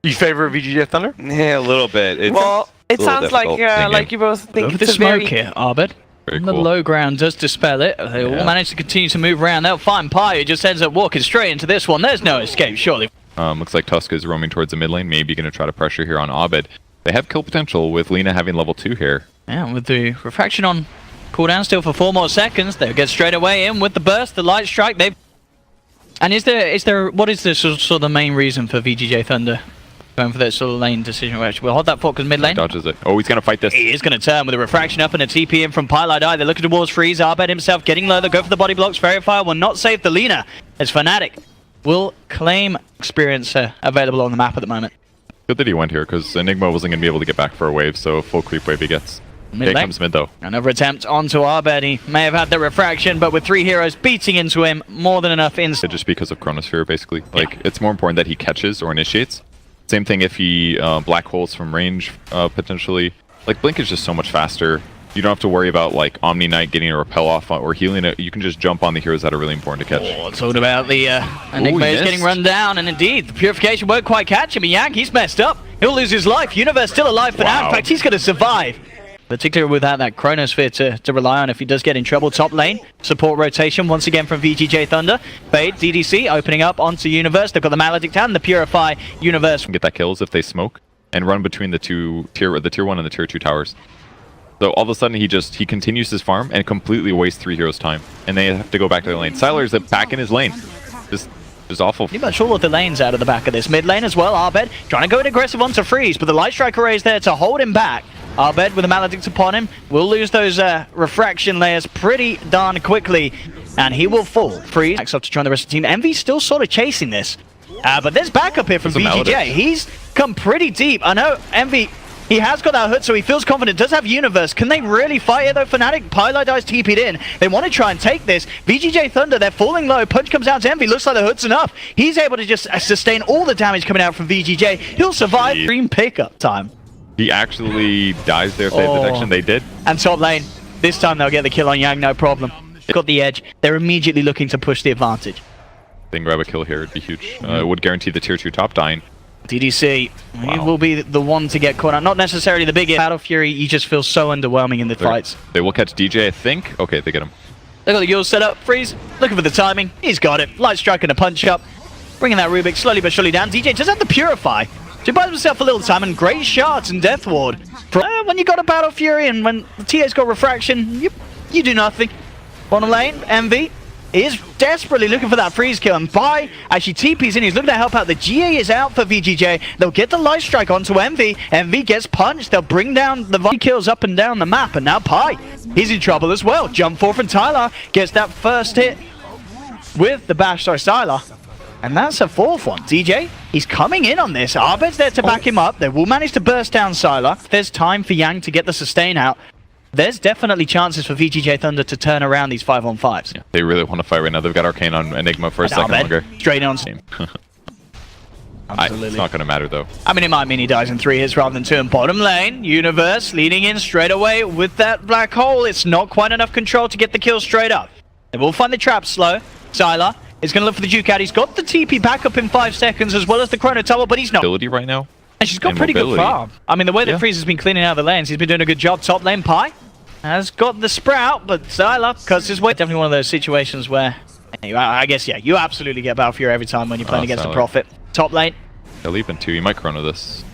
You favor VGJ.Thunder? Yeah, a little bit. It's well, it sounds like you both think Over the it's smoke here, Arbed. Very The cool. low ground does dispel it. They all manage to continue to move around. They'll find Pi, who just ends up walking straight into this one. There's no escape, surely. Looks like Tusk is roaming towards the mid lane, maybe going to try to pressure here on Abed. They have kill potential with Lina having level 2 here. Yeah, with the refraction on cooldown still for 4 more seconds, they'll get straight away in with the burst, the light strike. And is there what is the sort of the main reason for VGJ.Thunder going for that sort of lane decision? We'll hold that focus mid lane. Dodges it. Oh, he's going to fight this. He is going to turn with a refraction up and a TP in from Pylite Eye. They're looking towards freeze. Arbed himself getting low. They'll go for the body blocks. Verifier will not save the Lina, as Fnatic will claim experience available on the map at the moment. Good that he went here, because Enigma wasn't going to be able to get back for a wave, so full creep wave he gets. Here comes mid though. Another attempt onto Arbed. He may have had the refraction, but with 3 heroes beating into him, more than enough instant. Just because of Chronosphere, basically. Like, it's more important that he catches or initiates. Same thing if he black holes from range, potentially. Like, Blink is just so much faster. You don't have to worry about, like, Omni Knight getting a repel off or healing it. You can just jump on the heroes that are really important to catch. Oh, it's all about the Enigma is getting run down, and indeed, the Purification won't quite catch him. Yang, he's messed up. He'll lose his life. Universe still alive for now. In fact, he's going to survive. Particularly without that Chronosphere to rely on if he does get in trouble. Top lane, support rotation once again from VGJ.Thunder. Fade, DDC opening up onto Universe. They've got the Maledict and the Purify. Universe Get that kills if they smoke and run between the tier 1 and the tier 2 towers. So all of a sudden he continues his farm and completely wastes 3 heroes' time. And they have to go back to their lane. Sylar is back in his lane. Just awful. Pretty much all of the lanes out of the back of this. Mid lane as well, Arbed trying to go in aggressive onto Freeze, but the Light Strike Array is there to hold him back. Arbed with a Maledict upon him will lose those refraction layers pretty darn quickly, and he will fall. Freeze backs up to join the rest of the team. Envy's still sort of chasing this, but there's backup here from VGJ. He's come pretty deep. I know Envy, he has got that hood, so he feels confident. Does have Universe. Can they really fight it though? Fnatic, Pylite Eye's TP'd in. They want to try and take this. VGJ.Thunder, they're falling low. Punch comes down to Envy. Looks like the hood's enough. He's able to just sustain all the damage coming out from VGJ. He'll survive. Dream pickup time. He actually dies there if they have detection. They did. And top lane, this time they'll get the kill on Yang, no problem. Got the edge. They're immediately looking to push the advantage. They can grab a kill here. It'd be huge. It would guarantee the tier 2 top dying. DDC, he will be the one to get caught out. Not necessarily the biggest. Battle Fury, he just feels so underwhelming in the fights. They will catch DJ, I think. Okay, they get him. They got the Yule set up. Freeze, looking for the timing. He's got it. Light strike and a punch up. Bringing that Rubik slowly but surely down. DJ does have the Purify. So he buys himself a little time and great shots and Death Ward. When you got a Battle Fury and when the TA's got refraction, you do nothing. Bottom lane, Envy is desperately looking for that freeze kill, and Pi actually TP's in. He's looking to help out. The GA is out for VGJ. They'll get the light strike onto Envy. Envy gets punched. They'll bring down the kills up and down the map, and now Pi, he's in trouble as well. Jump forward from Tyler, gets that first hit with the bash, sorry, Sylar. And that's a 4th one. DJ, he's coming in on this. Arbed's there to back him up. They will manage to burst down Sylar. There's time for Yang to get the sustain out. There's definitely chances for VGJ.Thunder to turn around these 5-on-5s. Yeah, they really want to fight right now. They've got Arcane on Enigma for a second longer. Straight on. Absolutely. It's not going to matter though. I mean, it might mean he dies in 3 hits rather than 2. And bottom lane, Universe leading in straight away with that black hole. It's not quite enough control to get the kill straight up. They will find the trap slow. Sylar is going to look for the Duke out. He's got the TP back up in 5 seconds as well as the Chrono Tower, but he's not. Ability right now. And she's got pretty good farm. I mean, the way that Freeze has been cleaning out the lanes, he's been doing a good job. Top lane, Pi has got the Sprout, but Sylar, because his way, definitely one of those situations where, I guess, yeah, you absolutely get Battle Fury every time when you're playing against a Prophet. Top lane. They'll leap in 2. He might chrono this.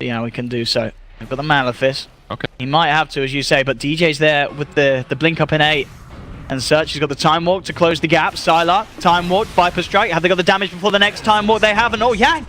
See how we can do so. We've got the Malefice. Okay. He might have to, as you say, but DJ's there with the blink up in 8. And Search, he's got the Time Walk to close the gap. Sylar, Time Walk, Viper Strike. Have they got the damage before the next Time Walk? They haven't. Oh, Yang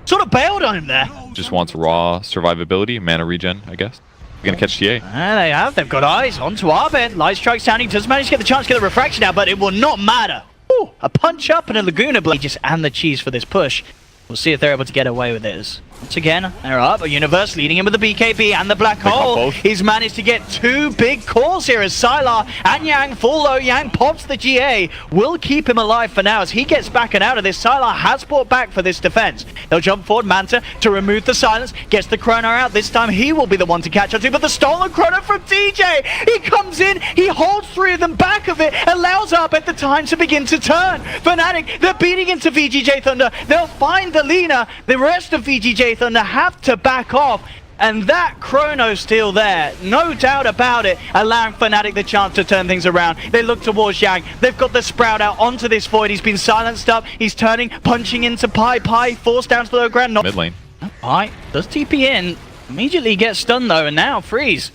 sort of bailed on him there. Just wants raw survivability, mana regen, I guess. They're going to catch TA. And they have. They've got eyes onto Arbed. Light Strike sounding. Does manage to get the chance to get the refraction out, but it will not matter. Ooh, a punch up and a Laguna Blade. And the cheese for this push. We'll see if they're able to get away with this. Once again, they're up. Universe leading in with the BKB and the Black Hole. He's managed to get 2 big calls here as Sylar and Yang full low. Yang pops the GA. Will keep him alive for now as he gets back and out of this. Sylar has brought back for this defense. They'll jump forward. Manta to remove the silence. Gets the Chrono out. This time he will be the one to catch up to. But the stolen Chrono from DJ. He comes in. He holds 3 of them back of it. Allows up at the time to begin to turn. Fnatic, they're beating into VGJ.Thunder. They'll find the Lina. The rest of VGJ.Thunder have to back off. And that Chrono's still there, no doubt about it, allowing Fnatic the chance to turn things around. They look towards Yang. They've got the Sprout out onto this Void. He's been silenced up. He's turning, punching into Pi. Pi forced down to the low ground. Mid lane. Pi does TP in. Immediately gets stunned though, and now freeze.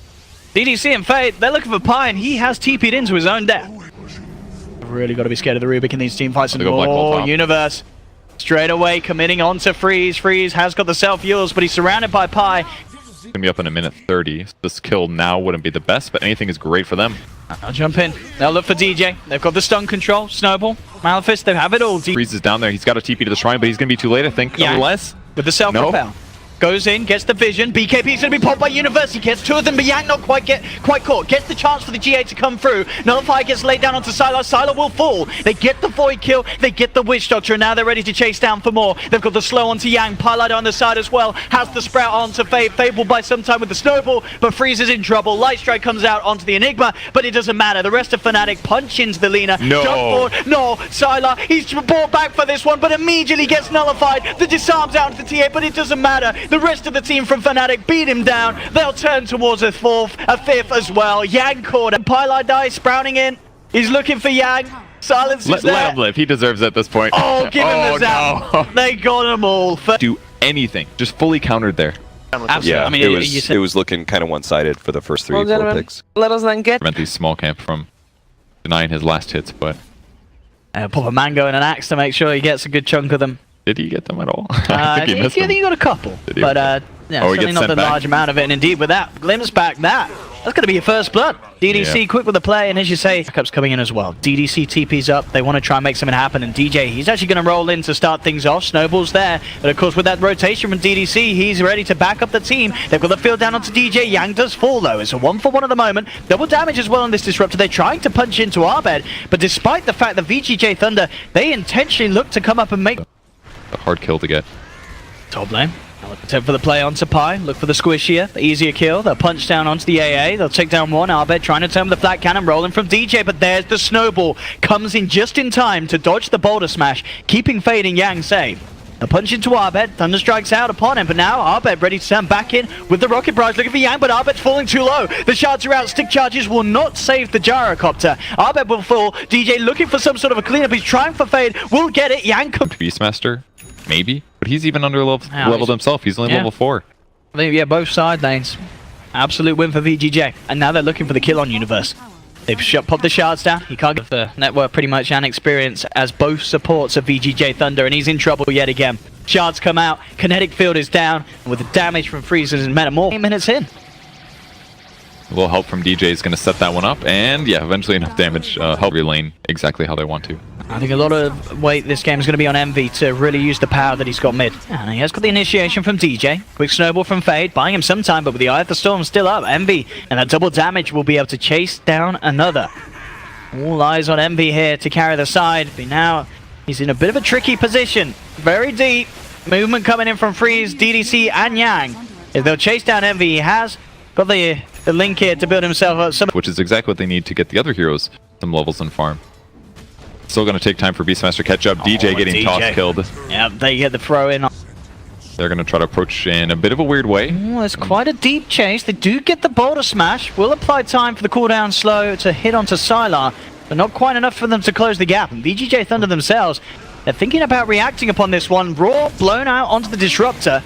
DDC and Fade, they're looking for Pi, and he has TP'd into his own death. Really got to be scared of the Rubik in these team fights. And Universe straight away committing on to Freeze. Freeze has got the self-heals, but he's surrounded by Pi. It's gonna be up in a minute 30. This kill now wouldn't be the best, but anything is great for them. I'll jump in. They'll look for DJ. They've got the stun control, Snowball, Malefice, they have it all. Freeze is down there. He's got a TP to the shrine, but he's gonna be too late, I think. Yeah. Unless with the self-propel. Goes in, gets the vision. BKB's gonna be popped by Universe. He gets 2 of them, but Yang not quite caught. Gets the chance for the GA to come through. Nullify gets laid down onto Sylar. Sylar will fall. They get the Void kill. They get the Witch Doctor, and now they're ready to chase down for more. They've got the slow onto Yang. Pylight on the side as well. Has the Sprout onto Fade. Fade will buy some time with the Snowball, but Freeze is in trouble. Light Strike comes out onto the Enigma, but it doesn't matter. The rest of Fnatic punch into the Lina. No. Jump forward. No. Sylar, he's brought back for this one, but immediately gets nullified. The disarms out into the TA, but it doesn't matter. The rest of the team from Fnatic beat him down. They'll turn towards a 5th as well. Yang caught him. Pylight dies, sprouting in. He's looking for Yang. Silence is there. Let him live. He deserves it at this point. Oh, give him the zap. No. They got them all. Do anything. Just fully countered there. Absolutely. Yeah, I mean, it was looking kind of one-sided for the first 3 or 4 picks. Let us then get. Prevent these small camp from denying his last hits, but pop a mango and an axe to make sure he gets a good chunk of them. did he get them at all? I think he got a couple, but yeah, certainly not the large amount of it. And indeed, with that glimpse back, that's going to be your first blood. DDC quick with the play, and as you say, backups coming in as well. DDC TP's up. They want to try and make something happen, and DJ, he's actually going to roll in to start things off. Snowball's there, but of course with that rotation from DDC, he's ready to back up the team. They've got the field down onto DJ. Yang does fall though. It's a 1-for-1 at the moment. Double damage as well on this disruptor. They're trying to punch into Arbed, but despite the fact that VGJ.Thunder, they intentionally look to come up and make a hard kill to get. Top lane. Attempt for the play onto Pi. Look for the squishier, the easier kill. They'll punch down onto the AA. They'll take down one. Arbed trying to turn with the flat cannon, rolling from DJ, but there's the Snowball. Comes in just in time to dodge the boulder smash, keeping Fade and Yang safe. A punch into Arbed. Thunder strikes out upon him, but now Arbed ready to turn back in with the rocket barrage, looking for Yang, but Arbed's falling too low. The shards are out. Stick charges will not save the gyrocopter. Arbed will fall. DJ looking for some sort of a cleanup. He's trying for Fade. Will get it. Yang could. Beastmaster, maybe, but he's even under leveled himself. He's only level 4. I think, yeah, both side lanes. Absolute win for VGJ. And now they're looking for the kill on Universe. They've popped the shards down. He can't get the network pretty much and experience as both supports of VGJ.Thunder, and he's in trouble yet again. Shards come out. Kinetic field is down. With the damage from freezes and Metamorph. 8 minutes in. A little help from DJ is going to set that one up, and yeah, eventually enough damage help your lane exactly how they want to. I think a lot of weight this game is going to be on Envy to really use the power that he's got mid. And he has got the initiation from DJ. Quick snowball from Fade, buying him some time, but with the Eye of the Storm still up, Envy and that double damage will be able to chase down another. All eyes on Envy here to carry the side, but now he's in a bit of a tricky position. Very deep. Movement coming in from Freeze, DDC and Yang. If they'll chase down Envy, he has got the link here to build himself up some, which is exactly what they need to get the other heroes some levels on farm. Still going to take time for Beastmaster catch up. DJ getting toss killed. Yeah, they get the throw in. They're going to try to approach in a bit of a weird way. Oh, it's quite a deep chase. They do get the boulder smash. Will apply time for the cooldown slow to hit onto Sylar, but not quite enough for them to close the gap. And VGJ.Thunder themselves, they're thinking about reacting upon this one. Raw blown out onto the disruptor.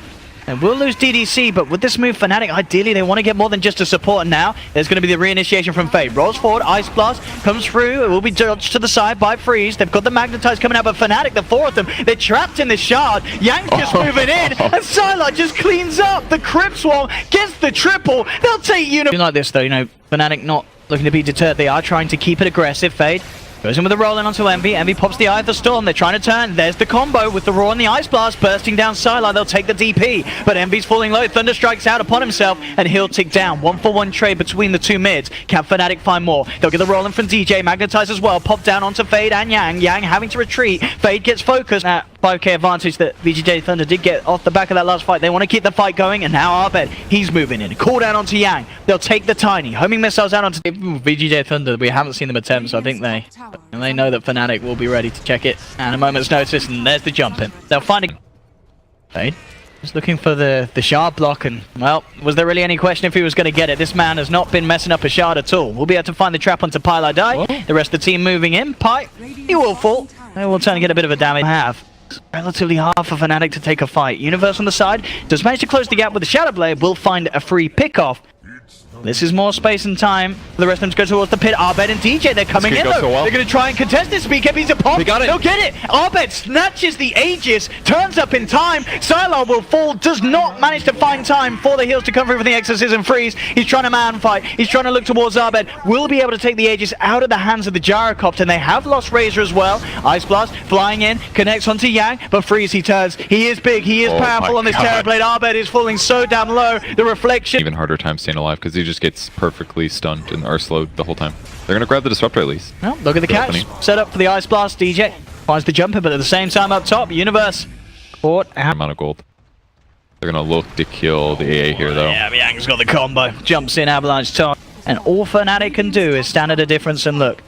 And we'll lose DDC, but with this move, Fnatic, ideally, they want to get more than just a support. And now, there's going to be the reinitiation from Fade. Rolls forward, Ice Blast comes through. It will be dodged to the side by Freeze. They've got the Magnetize coming out, but Fnatic, the 4 of them, they're trapped in this shard. Yang's just moving in, and Sylar just cleans up. The Crypt Swarm gets the triple. They'll take like this, though, you know, Fnatic not looking to be deterred. They are trying to keep it aggressive. Fade Goes in with a roll in onto Envy. Envy pops the Eye of the Storm. They're trying to turn. There's the combo with the Roar and the Ice Blast bursting down Sylar. They'll take the DP, but Envy's falling low. Thunder strikes out upon himself, and he'll tick down. 1-for-1 trade between the two mids. Can Fnatic find more? They'll get the roll in from DJ. Magnetize as well. Pop down onto Fade and Yang. Yang having to retreat. Fade gets focused. That 5k advantage that VGJ.Thunder did get off the back of that last fight. They want to keep the fight going, and now Abed, he's moving in. Call down onto Yang. They'll take the Tiny. Homing missiles out onto VGJ.Thunder. We haven't seen them attempt, so I think they know that Fnatic will be ready to check it. And a moment's notice, and there's the jump in. They'll find a Fade. Just looking for the shard block, and well, was there really any question if he was going to get it? This man has not been messing up a shard at all. We'll be able to find the trap onto Pylai Die. The rest of the team moving in. Pi, he will fall. They will try and get a bit of a damage. Relatively hard for Fnatic to take a fight. Universe on the side does manage to close the gap with the Shadow Blade. Will find a free pick-off. This is more space and time for the rest of them to go towards the pit. Abed and DJ, they're coming in though. So well. They're going to try and contest this. BKB's a pop. They'll get it. Abed snatches the Aegis, turns up in time. Sylar will fall, does not manage to find time for the heals to come through for the Exorcism Freeze. He's trying to man fight. He's trying to look towards Abed. Will be able to take the Aegis out of the hands of the Gyrocopter, and they have lost Razor as well. Ice Blast flying in, connects onto Yang, but Freeze he turns. He is big, he is powerful on this Terrorblade. Abed is falling so damn low. The reflection. Even harder time staying alive because he just gets perfectly stunned and slowed the whole time. They're gonna grab the Disruptor at least. Well, look at the catch. Set up for the Ice Blast. DJ finds the jumper, but at the same time up top, Universe caught out. Amount of gold. They're gonna look to kill the AA here though. Yeah, Yang's got the combo. Jumps in Avalanche top. And all Fnatic can do is stand at a difference and look.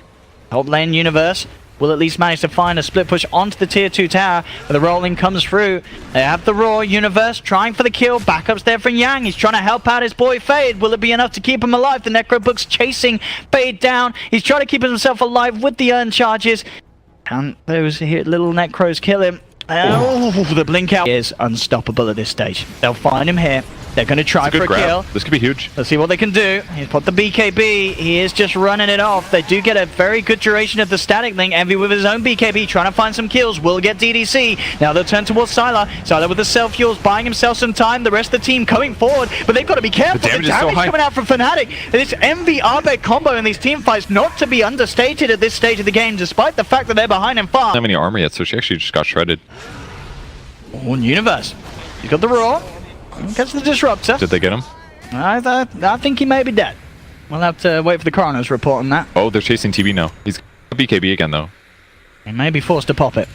Top lane Universe will at least manage to find a split push onto the tier 2 tower, but the rolling comes through. They have the Roar. Universe trying for the kill. Backups there from Yang. He's trying to help out his boy Fade. Will it be enough to keep him alive? The Necrobook's chasing Fade down. He's trying to keep himself alive with the urn charges. Can those little Necros kill him? Oh, the blink out is unstoppable at this stage. They'll find him here. They're going to try for a kill. This could be huge. Let's see what they can do. He's put the BKB. He is just running it off. They do get a very good duration of the static link. Envy with his own BKB, trying to find some kills. Will get DDC. Now they'll turn towards Sylar. Sylar with the self-fuels, buying himself some time. The rest of the team coming forward, but they've got to be careful. The damage coming out from Fnatic. This Envy Abed combo in these team fights not to be understated at this stage of the game, despite the fact that they're behind him far. Not many armor yet, so she actually just got shredded. Oh, Universe. He's got the Roar. Gets the Disruptor. Did they get him? I think he may be dead. We'll have to wait for the coroner's report on that. Oh, they're chasing TB now. He's got BKB again, though. He may be forced to pop it.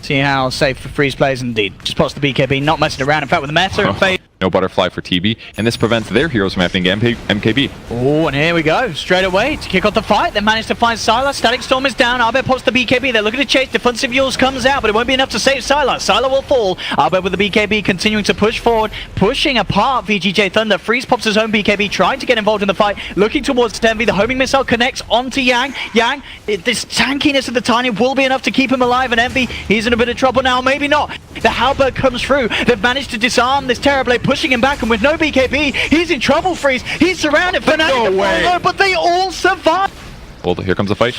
See how safe the freeze plays indeed. Just pops the BKB, not messing around. In fact, with the meta and Fade. No butterfly for TB, and this prevents their heroes from having MKB. Oh, and here we go. Straight away to kick off the fight. They managed to find Sylar. Static Storm is down. Abed pops the BKB. They're looking to chase. Defensive Yules comes out, but it won't be enough to save Sylar. Sylar will fall. Abed with the BKB continuing to push forward, pushing apart VGJ.Thunder. Freeze pops his own BKB, trying to get involved in the fight, looking towards Envy. The homing missile connects onto Yang. Yang, this tankiness of the Tiny will be enough to keep him alive, and Envy, he's in a bit of trouble now. Maybe not. The Halberd comes through. They've managed to disarm this Terrorblade, pushing him back, and with no BKB, he's in trouble. Freeze. He's surrounded. Fnatic no way. But they all survive. Well, here comes the fight.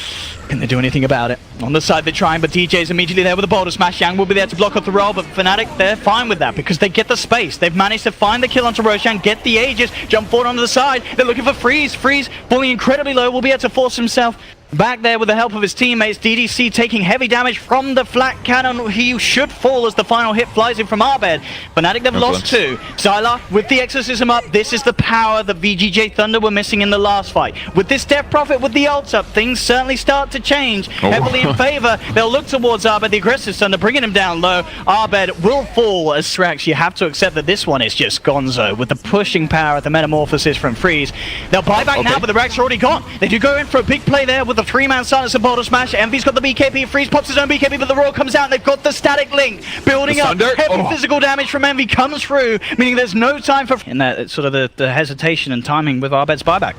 Can they do anything about it? On the side they're trying, but DJ's immediately there with a boulder smash. Yang will be there to block off the roll, but Fnatic, they're fine with that because they get the space. They've managed to find the kill onto Roshan, get the Aegis, jump forward onto the side. They're looking for Freeze. Freeze falling incredibly low, will be able to force himself back there with the help of his teammates. DDC taking heavy damage from the flat cannon. He should fall as the final hit flies in from Abed. Fnatic, they've lost two. Sylar with the Exorcism up. This is the power that VGJ.Thunder were missing in the last fight. With this Death Prophet with the ult up, things certainly start to change. Heavily in favor. They'll look towards Abed, the aggressive Thunder, bringing him down low. Abed will fall as Srax. You have to accept that this one is just gonzo with the pushing power at the Metamorphosis from Freeze. They'll buy back now, but the Rack's already gone. They do go in for a big play there with the 3-man silence and boulder smash. Envy's got the BKB. Freeze pops his own BKB, but the Roar comes out and they've got the static link. Building up. Heavy physical damage from Envy comes through, meaning there's no time for... In that sort of the hesitation and timing with Abed's buyback.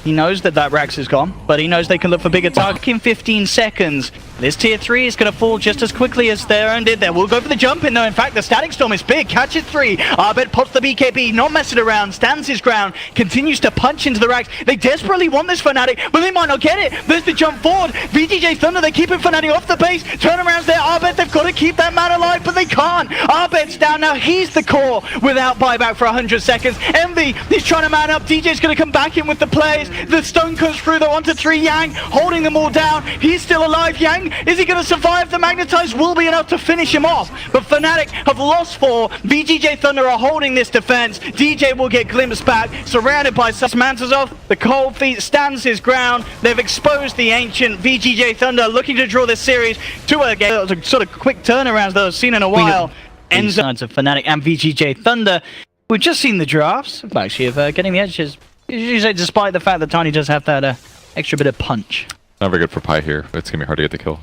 He knows that Rax is gone, but he knows they can look for bigger target in 15 seconds. This tier 3 is going to fall just as quickly as their own did there. We'll go for the jump in though. In fact, the Static Storm is big. Catches 3. Arbed pops the BKB, not messing around, stands his ground, continues to punch into the racks. They desperately want this Fnatic, but they might not get it. There's the jump forward. VGJ.Thunder, they keep it Fnatic off the base. Turnarounds there. Arbed, they've got to keep that man alive, but they can't. Arbed's down now. He's the core without buyback for 100 seconds. Envy, he's trying to man up. DJ's going to come back in with the plays. The stone comes through though onto 3. Yang holding them all down. He's still alive. Yang, is he going to survive? The Magnetize will be enough to finish him off, but Fnatic have lost 4. VGJ.Thunder are holding this defense. DJ will get glimpsed back, surrounded by Mantazov. The Cold Feet stands his ground. They've exposed the Ancient. VGJ.Thunder looking to draw this series to a game. That was a sort of quick turnaround that I've seen in a while. Ends sides of Fnatic and VGJ.Thunder. We've just seen the drafts, actually, of getting the edges. Usually, despite the fact that Tiny does have that extra bit of punch. Not very good for Pi here. It's gonna be hard to get the kill.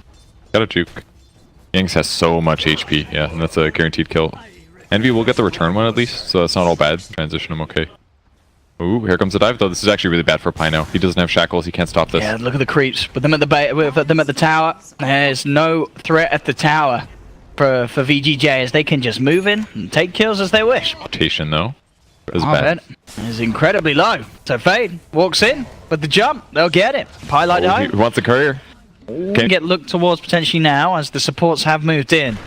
Got a juke. Yanks has so much HP, yeah, and that's a guaranteed kill. Envy will get the return one at least, so that's not all bad. Transition him okay. Ooh, here comes the dive though. This is actually really bad for Pi now. He doesn't have shackles, he can't stop this. Yeah, look at the creeps. Put them at the tower. There's no threat at the tower for VGJ, as they can just move in and take kills as they wish. Rotation though is bad. Is incredibly low. So Fade walks in with the jump. They'll get it. Pi light home. He wants a courier. Can get looked towards potentially now as the supports have moved in.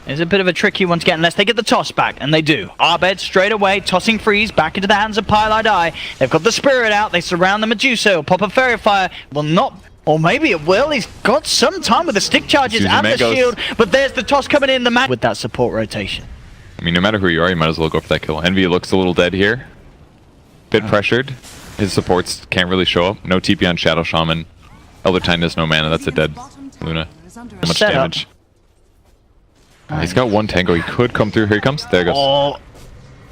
It's a bit of a tricky one to get unless they get the toss back, and they do. Arbed straight away, tossing Freeze back into the hands of Pylite Eye. They've got the Spirit out, they surround the Medusa, pop a Fairy Fire. Well, not, or maybe it will. He's got some time with the stick charges and the shield, but there's the toss coming in the match with that support rotation. I mean, no matter who you are, you might as well go for that kill. Envy looks a little dead here. Bit pressured. His supports can't really show up. No TP on Shadow Shaman. Elder Titan has no mana, that's a dead Luna. So much damage. He's got one tango, he could come through. Here he comes, there he goes. Oh,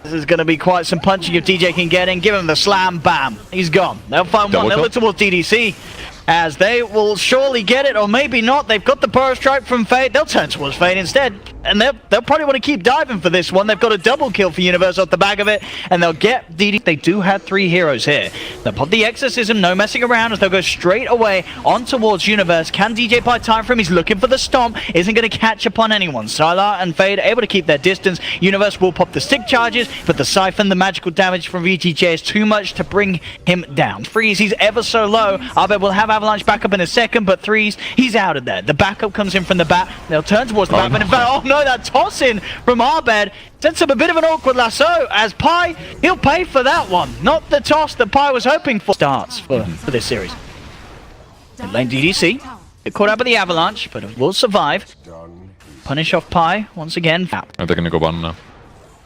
this is going to be quite some punching if DJ can get in. Give him the slam, bam, he's gone. They'll find one, they'll look towards DDC, as they will surely get it, or maybe not. They've got the Burrow Strike from Fade, they'll turn towards Fade instead. And they'll probably want to keep diving for this one. They've got a double kill for Universe off the back of it, and they'll get DD. They do have 3 heroes here. They'll pop the Exorcism, no messing around, as they'll go straight away on towards Universe. Can DJ buy time for him? He's looking for the stomp. Isn't going to catch upon anyone. Sylar and Fade able to keep their distance. Universe will pop the stick charges, but the Siphon, the magical damage from VGJ is too much to bring him down. Freeze, he's ever so low. Arbed will have Avalanche back up in a second, but Threes, he's out of there. The backup comes in from the back. They'll turn towards the back, but in fact, no, that toss in from Arbed sets up a bit of an awkward lasso, as Pi, he'll pay for that one. Not the toss that Pi was hoping for. Starts for this series. Lane DDC, get caught up with the Avalanche, but will survive. Punish off Pi once again. Are they going to go bottom now?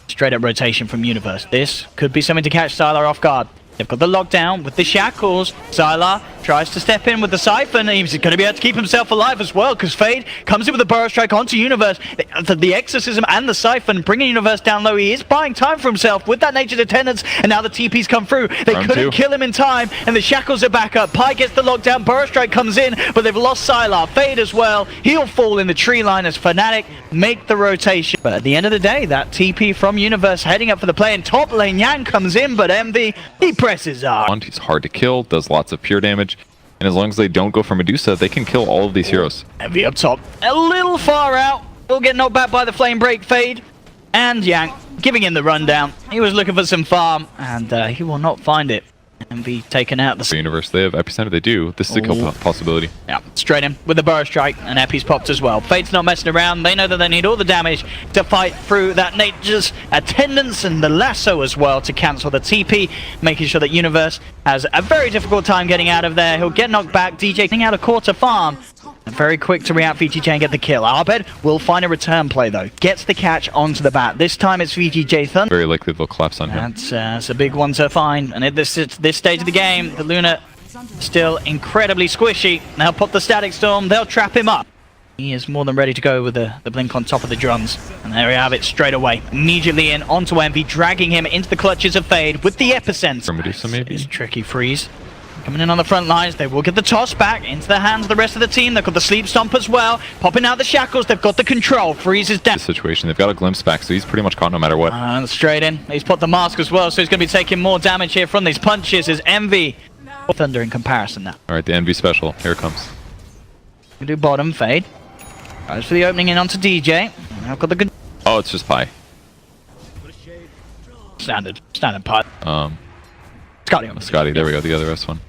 Straight up rotation from Universe. This could be something to catch Sylar off guard. They've got the lockdown with the shackles. Sylar tries to step in with the Siphon. He's going to be able to keep himself alive as well, because Fade comes in with a Burrow Strike onto Universe. The Exorcism and the Siphon bringing Universe down low. He is buying time for himself with that Nature's Attendance, and now the TP's come through. They couldn't kill him in time, and the shackles are back up. Pi gets the lockdown. Burrow Strike comes in, but they've lost Sylar. Fade as well. He'll fall in the tree line as Fnatic make the rotation. But at the end of the day, that TP from Universe heading up for the play in top lane. Yang comes in, but Envy, he presses on. He's hard to kill, does lots of pure damage, and as long as they don't go for Medusa, they can kill all of these heroes. Envy up top, a little far out. Will get knocked back by the Flame Break. Fade and Yang giving him the rundown. He was looking for some farm, and he will not find it. Envy taken out. The Universe, they have Epicenter, they do. This is a kill possibility. Yeah, straight in with the Burrow Strike, and Epi's popped as well. Fade's not messing around. They know that they need all the damage to fight through that Nature's Attendance and the lasso as well to cancel the TP, making sure that Universe has a very difficult time getting out of there. He'll get knocked back. DJ getting out a quarter farm. Very quick to react VGJ and get the kill. Arbed will find a return play though. Gets the catch onto the bat. This time it's VGJ.Thunder. Very likely they'll collapse on him. That's a big one to find. And at this stage of the game, the Luna still incredibly squishy. They'll pop the Static Storm. They'll trap him up. He is more than ready to go with the blink on top of the drums. And there we have it straight away. Immediately in onto Envy, dragging him into the clutches of Fade with the Epicenter. For Medusa maybe? It's tricky. Freeze. Coming in on the front lines, they will get the toss back into the hands of the rest of the team. They've got the Sleep Stomp as well. Popping out the shackles, they've got the control. Freeze is down. Situation, they've got a glimpse back, so he's pretty much caught no matter what. Straight in. He's put the mask as well, so he's going to be taking more damage here from these punches as Envy. Thunder in comparison now. Alright, the Envy special, here it comes. Can do bottom, Fade. Goes for the opening in onto DJ. Now got the good Oh, it's just Pi. standard putt. Scotty on the Scotty, there we go, the other S one.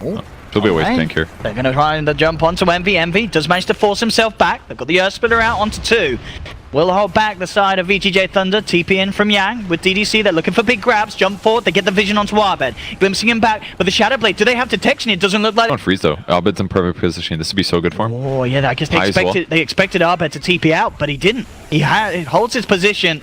There'll be a waste tank here. They're going to try and jump onto Envy. Envy does manage to force himself back. They've got the Earth Splitter out onto 2. Will hold back the side of VGJ.Thunder. TP in from Yang with DDC. They're looking for big grabs. Jump forward. They get the vision onto Arbed. Glimpsing him back with the Shadow Blade. Do they have detection? It doesn't look like... Don't freeze though. Albed's in perfect position. This would be so good for him. Oh, yeah, I guess they High as well. expected Arbed to TP out, but he didn't. He holds his position.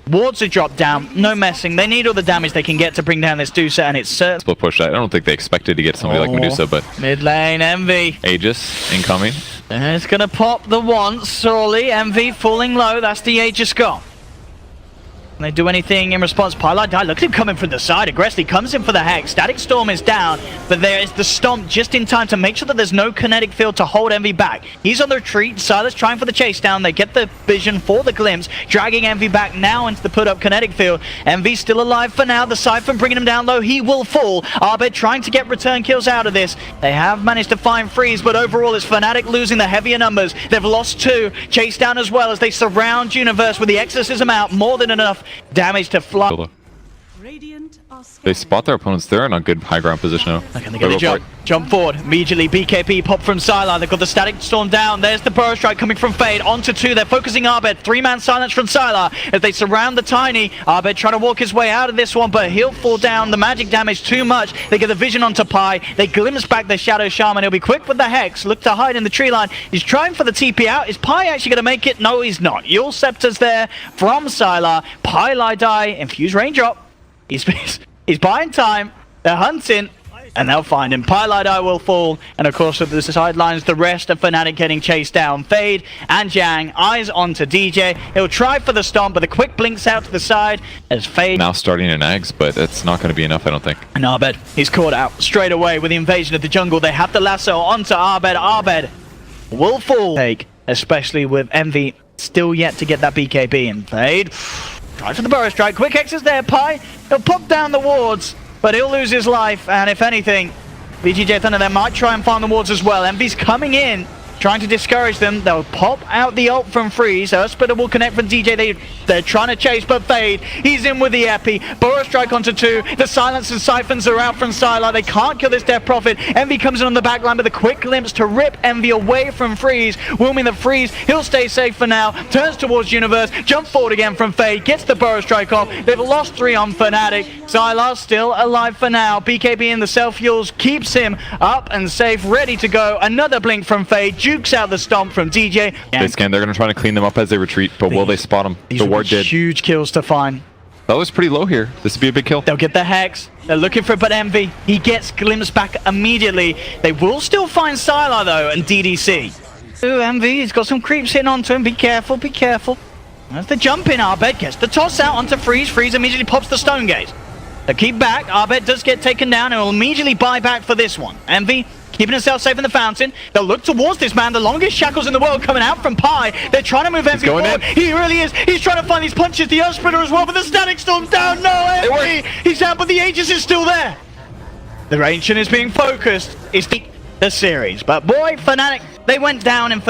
Wards are dropped down. No messing. They need all the damage they can get to bring down this Medusa, and it's certain. Split push. I don't think they expected to get somebody like Medusa, but... Mid lane, Envy. Aegis incoming. It's gonna pop the once, sorely. Envy falling low. That's the Aegis gone. Can they do anything in response? Pilot die. Look at him coming from the side. Aggressively comes in for the Hex. Static Storm is down, but there is the Stomp just in time to make sure that there's no kinetic field to hold Envy back. He's on the retreat. Silas trying for the chase down. They get the vision for the glimpse, dragging Envy back now into the put-up kinetic field. Envy's still alive for now. The Siphon bringing him down low. He will fall. Arbed trying to get return kills out of this. They have managed to find Freeze, but overall it's Fnatic losing the heavier numbers. They've lost 2. Chase down as well as they surround Universe with the Exorcism out. More than enough damage to fly. They spot their opponents. They're in a good high ground position now. Okay, they get the jump forward. Immediately, BKB pop from Sylar. They've got the Static Storm down. There's the Burrow Strike coming from Fade. Onto 2. They're focusing Arbed. 3-man silence from Sylar as they surround the Tiny. Arbed trying to walk his way out of this one, but he'll fall down. The magic damage too much. They get the vision onto Pi. They glimpse back the Shadow Shaman. He'll be quick with the Hex. Look to hide in the tree line. He's trying for the TP out. Is Pi actually going to make it? No, he's not. Yule Scepter's there from Sylar. Pi lie die. Infuse raindrop. He's buying time. They're hunting. And they'll find him. Pilot Eye will fall. And of course, with the sidelines, the rest of Fnatic getting chased down. Fade and Yang. Eyes onto DJ. He'll try for the stomp, but the quick blinks out to the side as Fade. Now starting an Ags, but it's not going to be enough, I don't think. And Arbed, he's caught out straight away with the invasion of the jungle. They have the lasso onto Arbed. Arbed will fall. Especially with Envy still yet to get that BKB in. Fade. Try for the Burrow Strike. Quick X is there. Pi. He'll pop down the wards, but he'll lose his life. And if anything, VGJ.Thunder there might try and farm the wards as well. Envy's coming in, trying to discourage them. They'll pop out the ult from Freeze. Earth Splitter will connect from DJ. They're trying to chase, but Fade. He's in with the Epi. Burrow Strike onto 2. The Silence and Siphons are out from Sylar. They can't kill this Death Prophet. Envy comes in on the back line with a quick glimpse to rip Envy away from Freeze. Will mean the Freeze. He'll stay safe for now. Turns towards Universe. Jump forward again from Fade. Gets the Burrow Strike off. They've lost 3 on Fnatic. Sylar still alive for now. BKB in the self-fuels keeps him up and safe, ready to go. Another blink from Fade. Jukes out the stomp from DJ. They scan. They're going to try to clean them up as they retreat, but will they spot them? The ward did. Huge kills to find. That was pretty low here. This would be a big kill. They'll get the Hex. They're looking for it, but Envy. He gets glimpse back immediately. They will still find Sylar though, and DDC. Ooh, Envy, he's got some creeps hitting onto him. Be careful, be careful. There's the jump in. Arbed gets the toss out onto Freeze. Freeze immediately pops the Stone Gate. They keep back. Arbed does get taken down and will immediately buy back for this one. Envy keeping himself safe in the fountain. They'll look towards this man. The longest shackles in the world coming out from Pi. They're trying to move Envy forward. He really is. He's trying to find these punches. The Earth Splitter as well, but the Static Storm's down. No, Envy. He's down, but the Aegis is still there. The Ancient is being focused. It's the series. But boy, Fnatic, they went down in Fnatic.